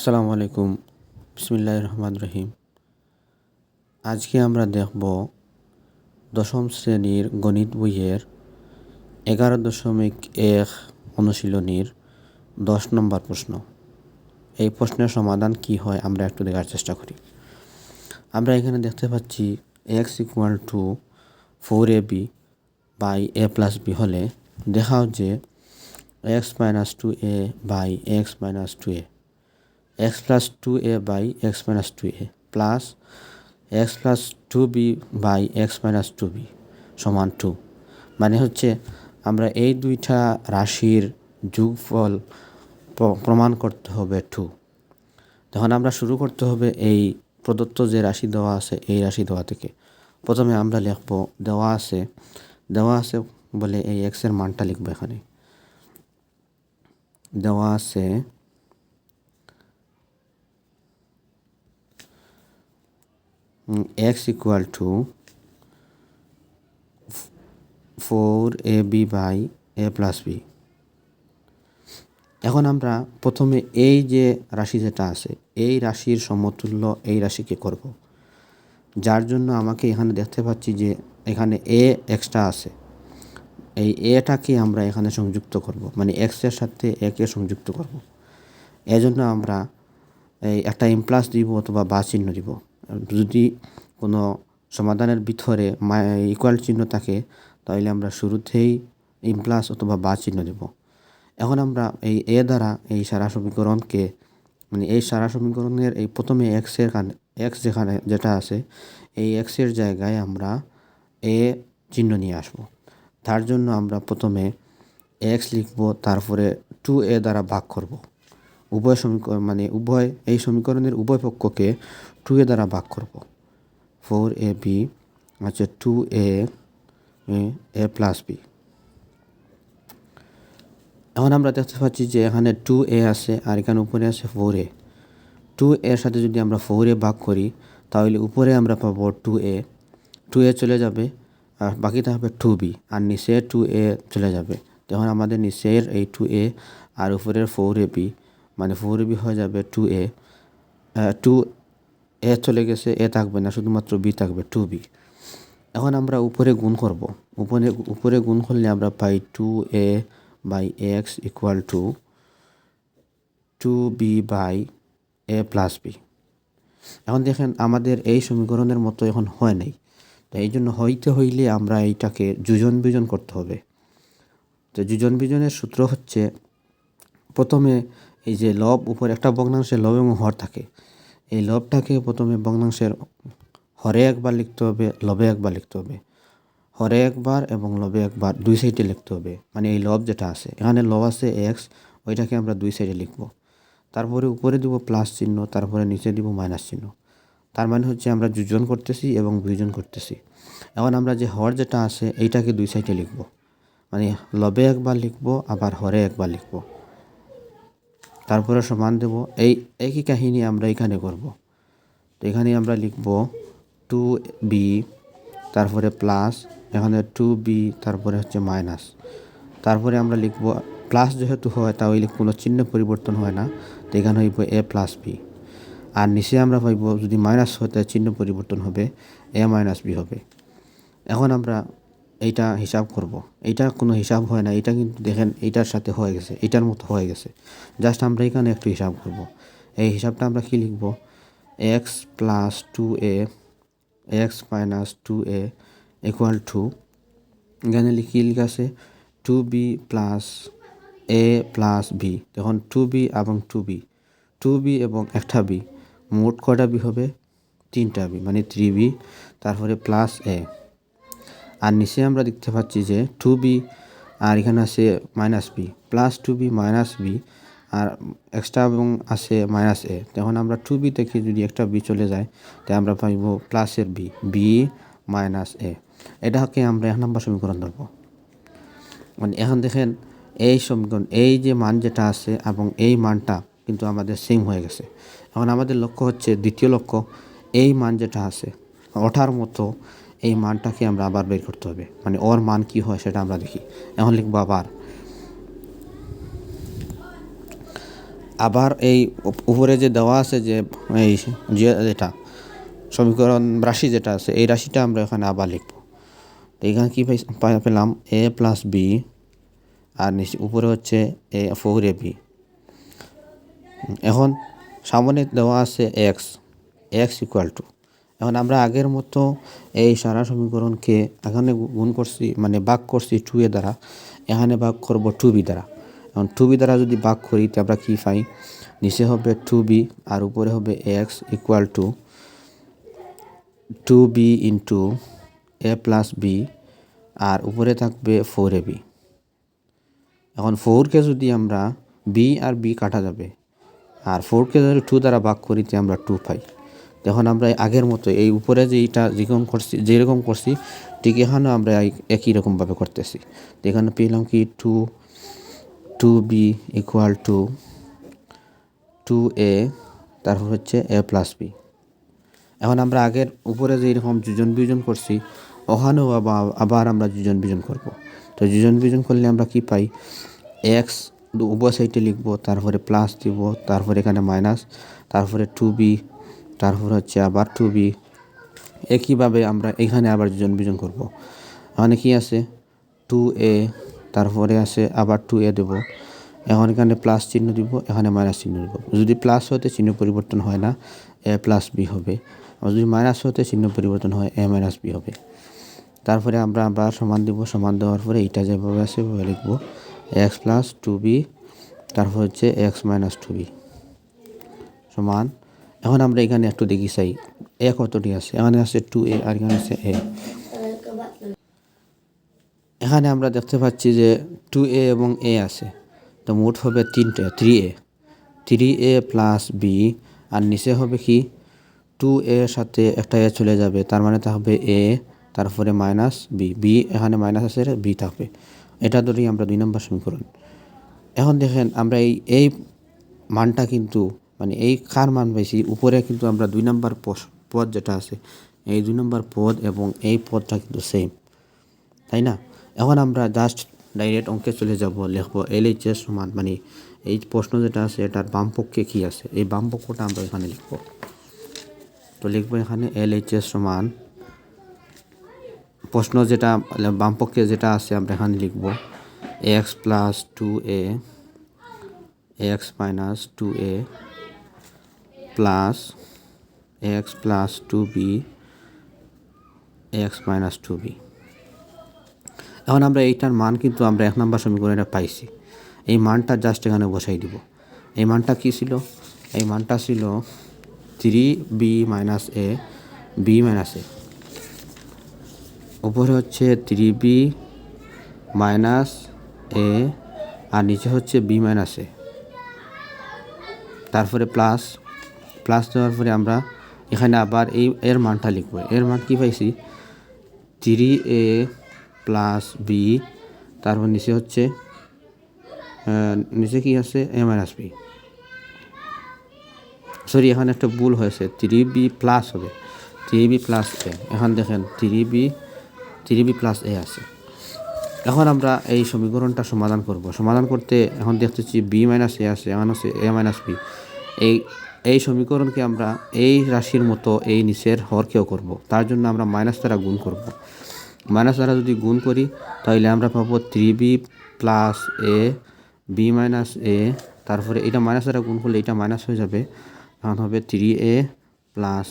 আসসালামু আলাইকুম। বিসমিল্লাহির রহমানির রহিম। আজকে আমরা দেখব দশম শ্রেণীর গণিত বইয়ের 11.1 অনুশীলনীর 10 নম্বর প্রশ্ন। এই প্রশ্নের সমাধান কি হয় আমরা একটু দেখার চেষ্টা করি। আমরা এখানে দেখতে পাচ্ছি x = 4ab by a plus b হলে দেখাও যে x - 2a by x - 2a x plus 2a by x minus 2a plus x plus 2b by x minus 2b সমান 2। মানে হচ্ছে আমরা এই দুইটা রাশির যোগফল প্রমাণ করতে হবে 2। তখন আমরা শুরু করতে হবে এই প্রদত্ত যে রাশি দেওয়া আছে এই রাশি দেওয়া থেকে। প্রথমে আমরা লিখব দেওয়া আছে বলে এই x এর মানটা লিখব। এখানে দেওয়া আছে x = 4ab by a plus b। এখন আমরা প্রথমে এই যে রাশি যেটা আছে এই রাশির সমতুল্য এই রাশিকে করব, যার জন্য আমাকে এখানে দেখতে পাচ্ছি যে এখানে a এক্সট্রা আছে। এই এটাকে আমরা এখানে সংযুক্ত করব, মানে x এর সাথে a কে সংযুক্ত করব। এজন্য আমরা এই একটা ইমপ্লাস দিব অথবা বা চিহ্ন দিব। যদি কোনো সমাধানের ভিতরে ইকুয়াল চিহ্ন থাকে তাহলে আমরা শুরুতেই ইমপ্লাস অথবা বা চিহ্ন দেব। এখন আমরা এই এ দ্বারা এই সারা সমীকরণকে, মানে এই সারা সমীকরণের এই প্রথমে এক্স যেখানে যেটা আছে এই এক্সের জায়গায় আমরা এ চিহ্ন নিয়ে আসব। তার জন্য আমরা প্রথমে এক্স লিখব, তারপরে 2a দ্বারা ভাগ করব। উভয় সমীকরণ মানে এই সমীকরণের উভয় পক্ষকে 2a দ্বারা ভাগ করব। 4ab আছে 2a plus b। এখন আমরা দেখতে পাচ্ছি যে এখানে 2a আছে আর এখানে উপরে আছে 4a। 2a এর সাথে যদি আমরা 4a ভাগ করি তাহলে উপরে আমরা পাবো 2a চলে যাবে আর বাকি থাকবে 2b, আর নিচে 2a চলে যাবে। তখন আমাদের নিচের এই 2a আর উপরের 4ab মানে 4ab হয়ে যাবে 2a চলে গেছে, a থাকবে না, শুধুমাত্র b থাকবে 2b। এখন আমরা উপরে গুণ করব। উপরে গুণ করলে আমরা পাই 2a by x = 2b by a plus b। এখন দেখেন আমাদের এই সমীকরণের মতো এখন হয় নাই, তো এই জন্য হইলে আমরা এইটাকে যোজন বিজন করতে হবে। তো যোজন বিজনের সূত্র হচ্ছে প্রথমে এই যে লব উপরে একটা ভগ্নাংশের লব এবং হর থাকে, এই লবটাকে প্রথমে ভগ্নাংশের হরে একবার লিখতে হবে, লবে একবার লিখতে হবে। হরে একবার এবং লবে একবার দুই সাইডে লিখতে হবে। মানে এই লব যেটা আছে এখানে লব আছে এক্স, ওইটাকে আমরা দুই সাইডে লিখব। তারপরে উপরে দিব প্লাস চিহ্ন, তারপরে নিচে দিব মাইনাস চিহ্ন। তার মানে হচ্ছে আমরা যোজন করতেছি এবং বিয়োজন করতেছি। এখন আমরা যে হর যেটা আছে এইটাকে দুই সাইডে লিখব, মানে লবে একবার লিখব আবার হরে একবার লিখব। তারপরে সমান দেব। এই একই কাহিনী আমরা এখানে করব। তো এখানে আমরা লিখব 2b, তারপরে প্লাস এখানে 2b, তারপরে হচ্ছে মাইনাস। তারপরে আমরা লিখব প্লাস যেহেতু হয় তাহলে কোনো চিহ্ন পরিবর্তন হয় না, তো এখানে হইব a plus b। আর নিচে আমরা পাইব যদি মাইনাস হয় তাহলে চিহ্ন পরিবর্তন হবে, a minus b হবে। এখন আমরা এইটা হিসাব করব। এইটা কোনো হিসাব হয় না, এটা কিন্তু দেখেন এইটার সাথে হয়ে গেছে, এইটার মতো হয়ে গেছে। জাস্ট আমরা এখানে একটু হিসাব করব। এই হিসাবটা আমরা কি লিখব? x plus 2a x minus 2a = এখানে কি লেখা আছে 2b plus a plus b। তখন 2b এবং 2b এবং একটা b, মোট কয়টা b হবে? 3টা b, মানে 3b, তারপরে প্লাস a। আর নিচে আমরা দেখতে পাচ্ছি যে 2b আর এখানে আছে minus b, plus 2b minus b, আর এক্সট্রা এবং আছে মাইনাস a। তখন আমরা 2b থেকে যদি একটা b চলে যায় তাই আমরা পাইব প্লাসের b মাইনাস a। এটাকে আমরা 1 নম্বর সমীকরণ ধরব। মানে এখন দেখেন এই সমীকরণ এই যে মান যেটা আছে এবং এই মানটা কিন্তু আমাদের সেম হয়ে গেছে। এখন আমাদের লক্ষ্য হচ্ছে দ্বিতীয় লক্ষ্য, এই মান যেটা আছে ওঠার মতো এই মানটাকে আমরা আবার বের করতে হবে। মানে ওর মান কি হয় সেটা আমরা দেখি। এখন লিখবো আবার এই উপরে যে দেওয়া আছে যে এই যে এটা সমীকরণ রাশি যেটা আছে এই রাশিটা আমরা এখানে আবার লিখব। তো এখানে কী পেলাম এ প্লাস বি আর নিচে উপরে হচ্ছে এ 4ab। এখন সামনে দেওয়া আছে এক্স, এক্স ইকুয়াল টু, এখন আমরা আগের মতো এই সারা সমীকরণকে এখানে গুণ করছি মানে ভাগ করছি 2a দ্বারা, এখানে ভাগ করব 2b দ্বারা। এখন 2b দ্বারা যদি ভাগ করি তো আমরা কী পাই, নিচে হবে 2b আর উপরে হবে x equal to 2b into a plus B আর উপরে থাকবে 4ab। এখন 4কে যদি আমরা বি আর বি কাটা যাবে আর 4কে যদি 2 দ্বারা ভাগ করিতে আমরা 2 পাই। এখন আমরা আগের মতো এই উপরে যে এইটা যেরকম করছি ঠিক এখানেও আমরা একই রকমভাবে করতেছি। তো এখানে পেলাম কি 2b ইকুয়াল টু 2a, তারপর হচ্ছে a প্লাস বি। এখন আমরা আগের উপরে যে এরকম যোজন বিয়োজন করছি ওখানেও আবার আমরা যোজন বিয়োজন করব। তো যোজন বিয়োজন করলে আমরা কি পাই, এক্স উভয় সাইডে লিখব, তারপরে প্লাস দিব, তারপরে এখানে মাইনাস, তারপরে 2b, তারপর হচ্ছে আবার 2b। একইভাবে আমরা এখানে আবার যোজন বিয়োজন করব। এখানে কি আছে 2a, তারপরে আছে আবার 2a দেব, এখন এখানে প্লাস চিহ্ন দিব, এখানে মাইনাস চিহ্ন দিব। যদি প্লাস হতে চিহ্ন পরিবর্তন হয় না, a প্লাস বি হবে, আর যদি মাইনাস হতে চিহ্ন পরিবর্তন হয় a মাইনাস বি হবে। তারপরে আমরা আবার সমান দিব, সমান দেওয়ার পরে এইটা যেভাবে আছে সেভাবে লিখব, এক্স প্লাস 2b, তারপর হচ্ছে এক্স মাইনাস 2b সমান। এখন আমরা এখানে একটু দেখি চাই এ কতটি আছে, এখানে আছে 2a আর এখানে আছে a। এখানে আমরা দেখতে পাচ্ছি যে 2a এবং a আছে, তো মোট হবে 3a প্লাস বি আর নিচে হবে কি 2a সাথে একটা a চলে যাবে, তার মানে তা হবে a, তারপরে মাইনাস বি, এখানে মাইনাস আছে বি থাকবে। এটা ধরেই আমরা 2 নম্বর সমীকরণ। এখন দেখেন আমরা এই মানটা কিন্তু মানে এই কার মান পাইছি, উপরে কিন্তু আমরা 2 নম্বর পদ যেটা আছে এই 2 নম্বর পদ এবং এই পদটা কিন্তু সেম, তাই না? এখন আমরা জাস্ট ডাইরেক্ট অঙ্কে চলে যাব, লিখব LHS সমান মানে এই প্রশ্ন যেটা আছে এটার বাম পক্ষে কী আছে এই বাম পক্ষটা আমরা এখানে লিখব। তো লিখবো এখানে LHS সমান প্রশ্ন যেটা বাম পক্ষে যেটা আছে আমরা এখানে লিখব x plus 2a, x minus 2a plus x plus 2b, x minus 2b। এখন আমরা এইটার মান কিন্তু আমরা 1 নম্বর সমীকরণে পাইছি, এই মানটা জাস্ট এখানে বসাই দিব। এই মানটা কি ছিল, এই মানটা ছিল 3b minus a, b minus a, উপরে হচ্ছে 3b মাইনাস a আর নিচে হচ্ছে b মাইনাস a, তারপরে প্লাস দেওয়ার পরে আমরা এখানে আবার এর মানটা লিখব। এর মান কি পাইছি 3a প্লাস বি, তারপর নিচে হচ্ছে নিচে কি আছে a মাইনাস বি, সরি এখানে একটা ভুল হয়েছে, 3b প্লাস হবে 3b প্লাস a। এখন দেখেন 3b প্লাস a আছে। এখন আমরা এই সমীকরণটা সমাধান করব। সমাধান করতে এখন দেখতেছি b মাইনাস a আছে, এখন আছে a মাইনাস বি। এই সমীকরণকে আমরা এই রাশির মতো এই নিচের হরকেও করব, তার জন্য আমরা মাইনাস দ্বারা গুণ করব। মাইনাস দ্বারা যদি গুণ করি তাহলে আমরা পাবো 3b plus a, b minus a, তারপরে এটা মাইনাস দ্বারা গুণ করলে এটা মাইনাস হয়ে যাবে, এখন হবে 3a plus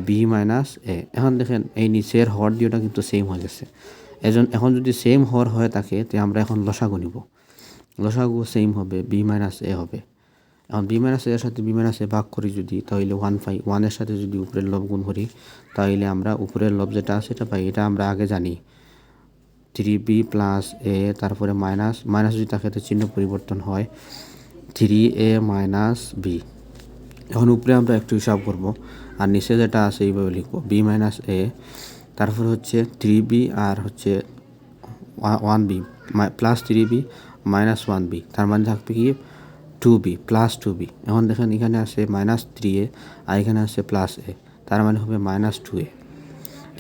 b minus a। এখন দেখেন এই নিচের হর দিয়েটা কিন্তু সেম হয়ে গেছে। এখন যদি সেম হর হয়ে থাকে তো আমরা এখন লসাগু নিব, লসাগু সেম হবে b মাইনাস a হবে। এখন b মাইনাস এর সাথে b মাইনাস a ভাগ করি যদি তাহলে 1 পাই, 1 এর সাথে যদি উপরের লব গুণ করি তাহলে আমরা উপরের লব যেটা আছে সেটা পাই। এটা আমরা আগে জানি 3b প্লাস a, তারপরে মাইনাস যদি থাকে তো চিহ্ন পরিবর্তন হয় 3a মাইনাস b। এখন উপরে আমরা একটু হিসাব করব আর নিচে যেটা আছে এইভাবে লিখব b মাইনাস a, তারপর হচ্ছে 3b আর হচ্ছে 1b plus 3b minus 1b, তার মানে থাকবে কি 2b প্লাস 2b। এখন দেখেন এখানে আছে মাইনাস 3a আর এখানে আছে প্লাস a, তার মানে হবে মাইনাস 2a।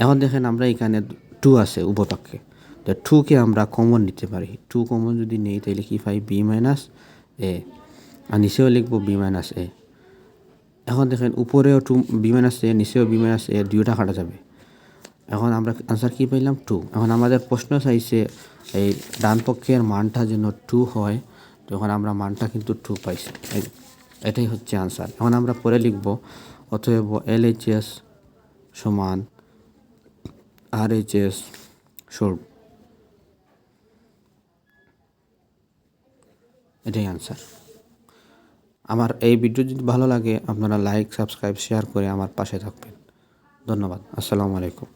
এখন দেখেন আমরা এখানে 2 আছে উভয়পক্ষে, তো 2কে আমরা কমন নিতে পারি। 2 কমন যদি নেই তাহলে কি পাই b মাইনাস a। আর নিচেও লিখবো বি মাইনাস এ। এখন দেখেন উপরেও টু বি মাইনাস এ, নিচেও বি মাইনাস এ, দুইটা কাটা যাবে। এখন আমরা আনসার কী পাইলাম? 2। এখন আমাদের প্রশ্ন চাইছে এই ডান পক্ষের মানটা যেন 2 হয়, তখন আমরা মানটা কিন্তু 2 পাইছি। এটাই হচ্ছে আনসার। এখন আমরা পরে লিখব অতএব LHS সমান RHS সরু। এটাই আনসার। আমার এই ভিডিও যদি ভালো লাগে আপনারা লাইক, সাবস্ক্রাইব, শেয়ার করে আমার পাশে থাকবেন। ধন্যবাদ। আসসালামু আলাইকুম।